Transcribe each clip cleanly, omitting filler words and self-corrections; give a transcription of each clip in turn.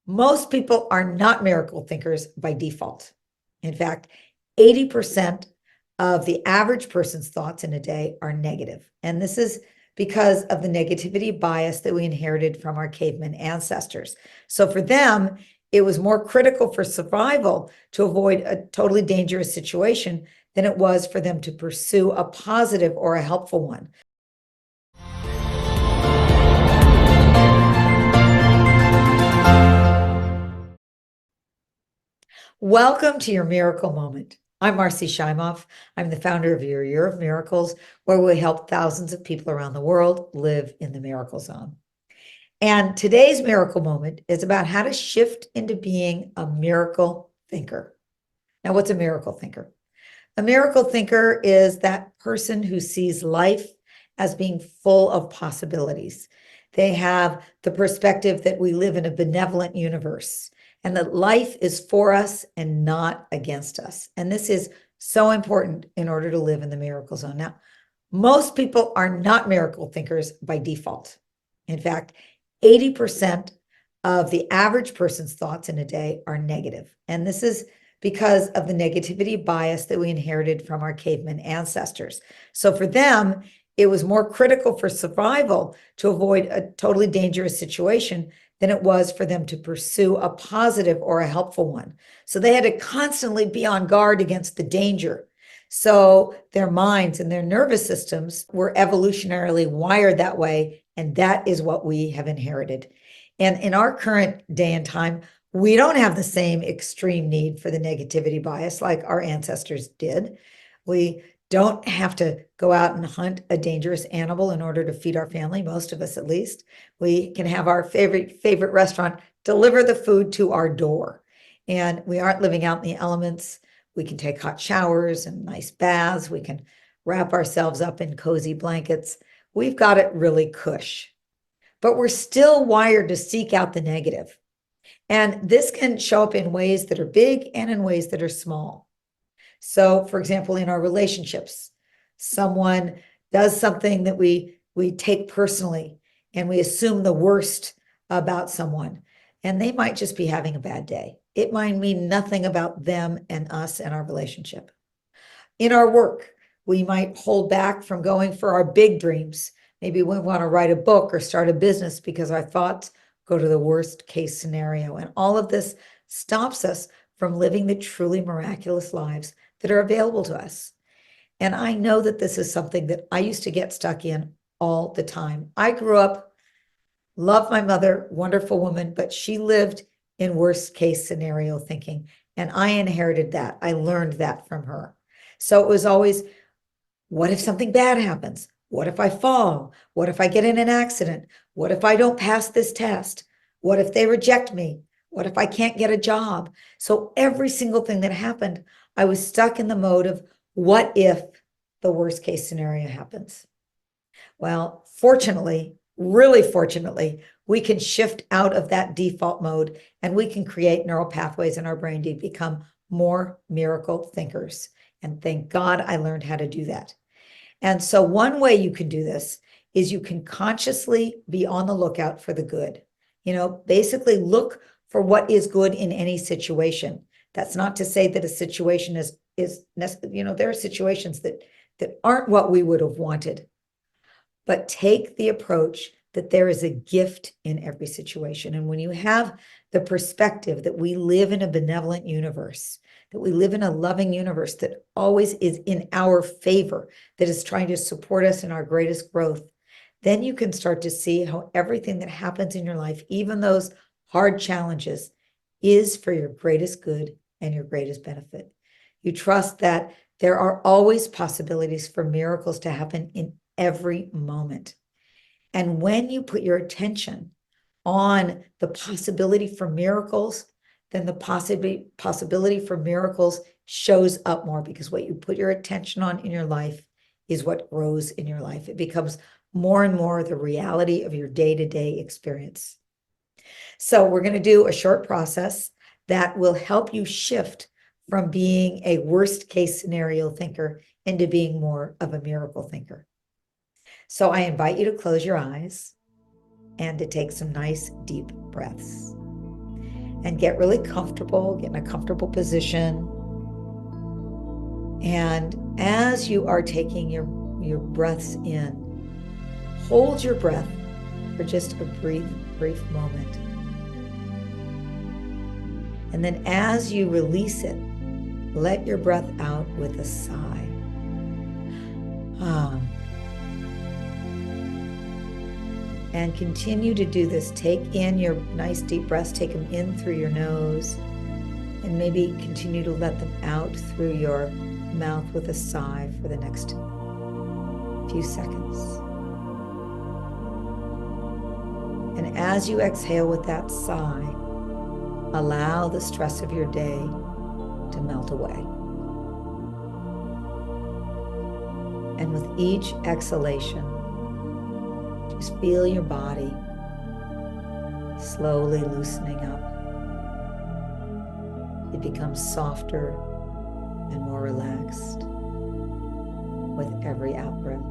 Most people are not miracle thinkers by default. In fact, 80% of the average person's thoughts in a day are negative. And this is because of the negativity bias that we inherited from our caveman ancestors. So for them, it was more critical for survival to avoid a totally dangerous situation than it was for them to pursue a positive or a helpful one. Welcome to your miracle moment. I'm Marcy Shimoff. I'm the founder of Your Year of Miracles, where we help thousands of people around the world live in the miracle zone. And today's miracle moment is about how to shift into being a miracle thinker. Now, what's a miracle thinker? A miracle thinker is that person who sees life as being full of possibilities. They have the perspective that we live in a benevolent universe and that life is for us and not against us. And this is so important in order to live in the miracle zone. Now, most people are not miracle thinkers by default. In fact, 80% of the average person's thoughts in a day are negative. And this is because of the negativity bias that we inherited from our caveman ancestors. So for them, it was more critical for survival to avoid a totally dangerous situation than it was for them to pursue a positive or a helpful one. So they had to constantly be on guard against the danger. So their minds and their nervous systems were evolutionarily wired that way, and that is what we have inherited. And in our current day and time, we don't have the same extreme need for the negativity bias like our ancestors did. We don't have to go out and hunt a dangerous animal in order to feed our family, most of us at least. We can have our favorite restaurant deliver the food to our door. And we aren't living out in the elements. We can take hot showers and nice baths. We can wrap ourselves up in cozy blankets. We've got it really cush. But we're still wired to seek out the negative. And this can show up in ways that are big and in ways that are small. So, for example, in our relationships, someone does something that we take personally and we assume the worst about someone, and they might just be having a bad day. It might mean nothing about them and us and our relationship. In our work, we might hold back from going for our big dreams. Maybe we want to write a book or start a business because our thoughts go to the worst case scenario. And all of this stops us from living the truly miraculous lives that are available to us. And I know that this is something that I used to get stuck in all the time. I grew up, loved my mother, wonderful woman, but she lived in worst case scenario thinking. And I inherited that. I learned that from her. So it was always, what if something bad happens? What if I fall? What if I get in an accident? What if I don't pass this test? What if they reject me? What if I can't get a job? So every single thing that happened, I was stuck in the mode of what if the worst case scenario happens? Well, fortunately, really fortunately, we can shift out of that default mode and we can create neural pathways in our brain to become more miracle thinkers. And thank God I learned how to do that. And so one way you can do this is you can consciously be on the lookout for the good. Basically look for what is good in any situation. That's not to say that a situation is there are situations that aren't what we would have wanted. But take the approach that there is a gift in every situation. And when you have the perspective that we live in a benevolent universe, that we live in a loving universe that always is in our favor, that is trying to support us in our greatest growth, then you can start to see how everything that happens in your life, even those hard challenges, is for your greatest good and your greatest benefit. You trust that there are always possibilities for miracles to happen in every moment. And when you put your attention on the possibility for miracles, then the possibility for miracles shows up more, because what you put your attention on in your life is what grows in your life. It becomes more and more the reality of your day-to-day experience. So we're going to do a short process that will help you shift from being a worst case scenario thinker into being more of a miracle thinker. So I invite you to close your eyes and to take some nice deep breaths. And get really comfortable, get in a comfortable position. And as you are taking your breaths in, hold your breath for just a brief moment. And then as you release it, let your breath out with a sigh. And continue to do this. Take in your nice deep breaths, take them in through your nose, and maybe continue to let them out through your mouth with a sigh for the next few seconds. And as you exhale with that sigh, allow the stress of your day to melt away. And with each exhalation, just feel your body slowly loosening up. It becomes softer and more relaxed with every out-breath.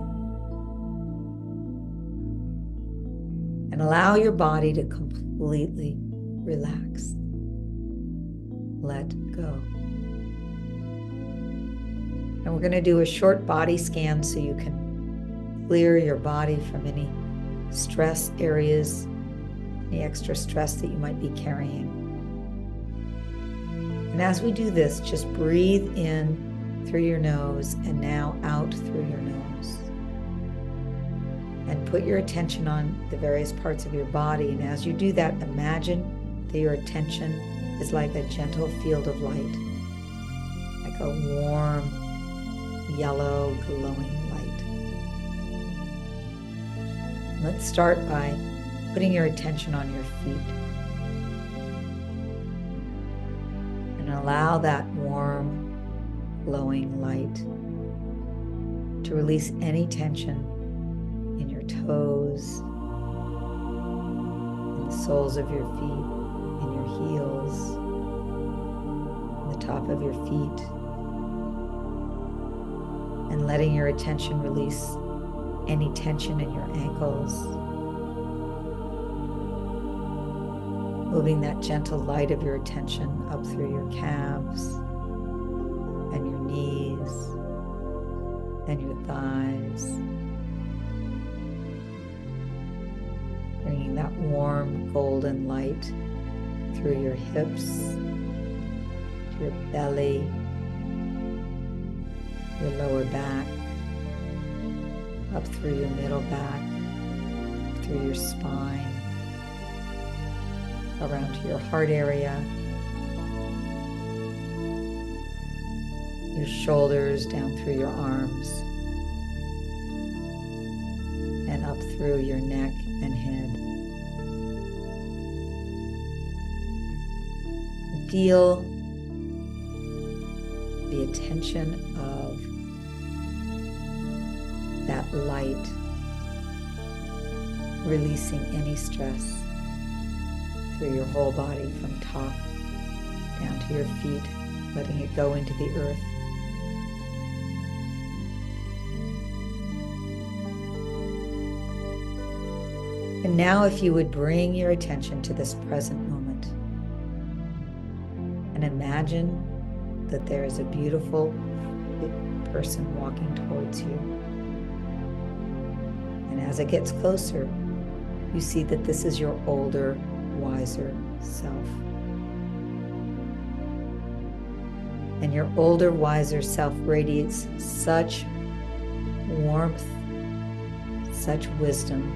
And allow your body to completely relax. Let go. And we're going to do a short body scan so you can clear your body from any stress areas, any extra stress that you might be carrying. And as we do this, just breathe in through your nose and now out through your nose. And put your attention on the various parts of your body. And as you do that, imagine that your attention is like a gentle field of light, like a warm, yellow, glowing light. Let's start by putting your attention on your feet. And allow that warm, glowing light to release any tension in your toes, in the soles of your feet, in your heels, in the top of your feet. And letting your attention release any tension in your ankles. Moving that gentle light of your attention up through your calves and your knees and your thighs. Bringing that warm golden light through your hips, to your belly, your lower back, up through your middle back, through your spine, around to your heart area, your shoulders, down through your arms, and up through your neck and head. Feel the attention of that light releasing any stress through your whole body from top down to your feet, letting it go into the earth. And now if you would bring your attention to this present moment and imagine that there is a beautiful person walking towards you. And as it gets closer, you see that this is your older, wiser self. And your older, wiser self radiates such warmth, such wisdom,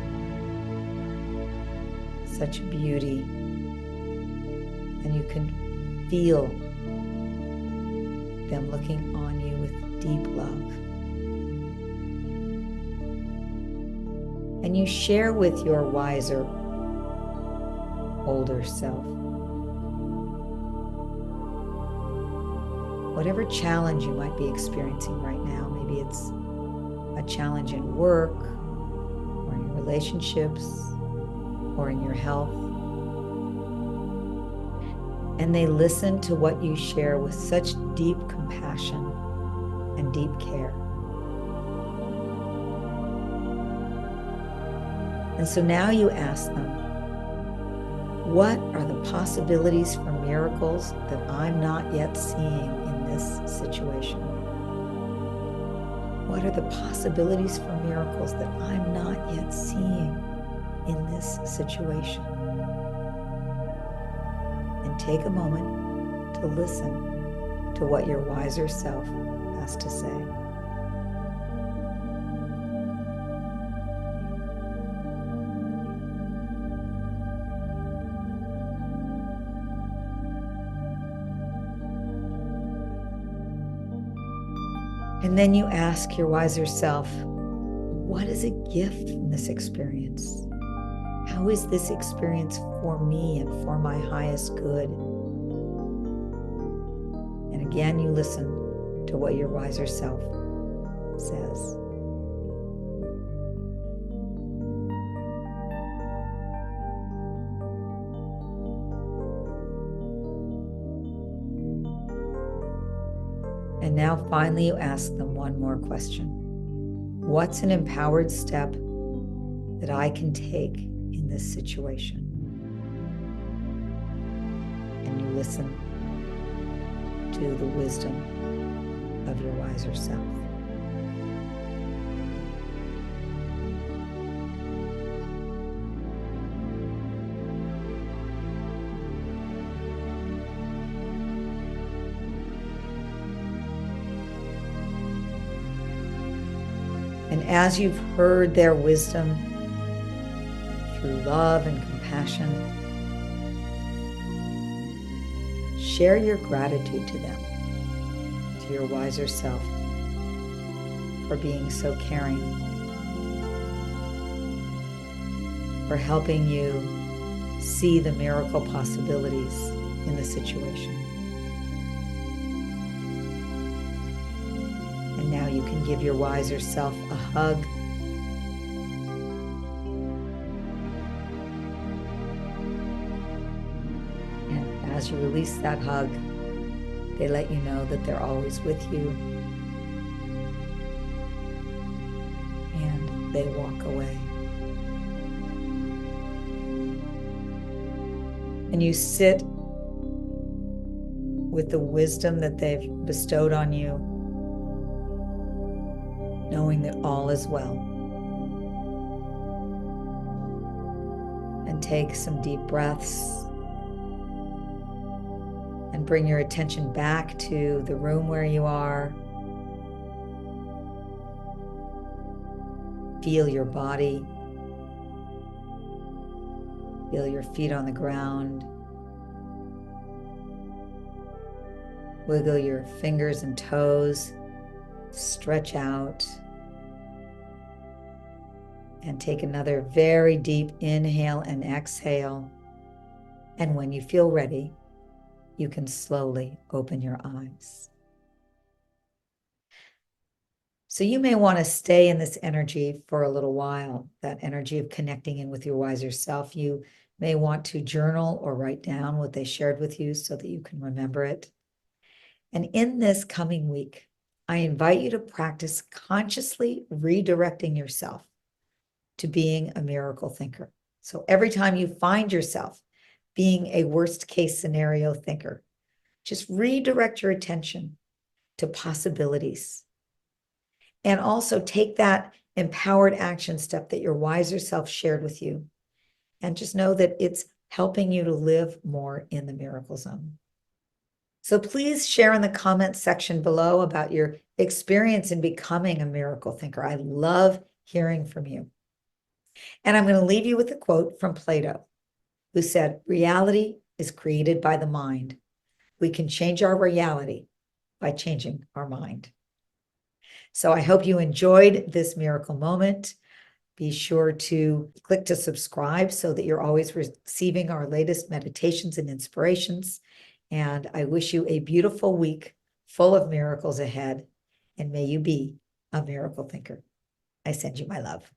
such beauty. And you can feel them looking on you with deep love. And you share with your wiser, older self whatever challenge you might be experiencing right now. Maybe it's a challenge in work, or in your relationships, or in your health. And they listen to what you share with such deep compassion and deep care. And so now you ask them, What are the possibilities for miracles that I'm not yet seeing in this situation? What are the possibilities for miracles that I'm not yet seeing in this situation? And take a moment to listen to what your wiser self has to say. And then you ask your wiser self, what is a gift from this experience? How is this experience for me and for my highest good? And again, you listen to what your wiser self says. And now finally you ask them one more question. What's an empowered step that I can take in this situation? And you listen to the wisdom of your wiser self. And as you've heard their wisdom through love and compassion, share your gratitude to them, to your wiser self, for being so caring, for helping you see the miracle possibilities in the situation. And now you can give your wiser self a hug. And as you release that hug, they let you know that they're always with you. And they walk away. And you sit with the wisdom that they've bestowed on you, knowing that all is well. And take some deep breaths and bring your attention back to the room where you are. Feel your body. Feel your feet on the ground. Wiggle your fingers and toes. Stretch out. And take another very deep inhale and exhale. And when you feel ready, you can slowly open your eyes. So you may want to stay in this energy for a little while, that energy of connecting in with your wiser self. You may want to journal or write down what they shared with you so that you can remember it. And in this coming week, I invite you to practice consciously redirecting yourself to being a miracle thinker. So every time you find yourself being a worst case scenario thinker, just redirect your attention to possibilities. And also take that empowered action step that your wiser self shared with you. And just know that it's helping you to live more in the miracle zone. So please share in the comments section below about your experience in becoming a miracle thinker. I love hearing from you. And I'm going to leave you with a quote from Plato, who said, "Reality is created by the mind. We can change our reality by changing our mind." So I hope you enjoyed this miracle moment. Be sure to click to subscribe so that you're always receiving our latest meditations and inspirations. And I wish you a beautiful week full of miracles ahead. And may you be a miracle thinker. I send you my love.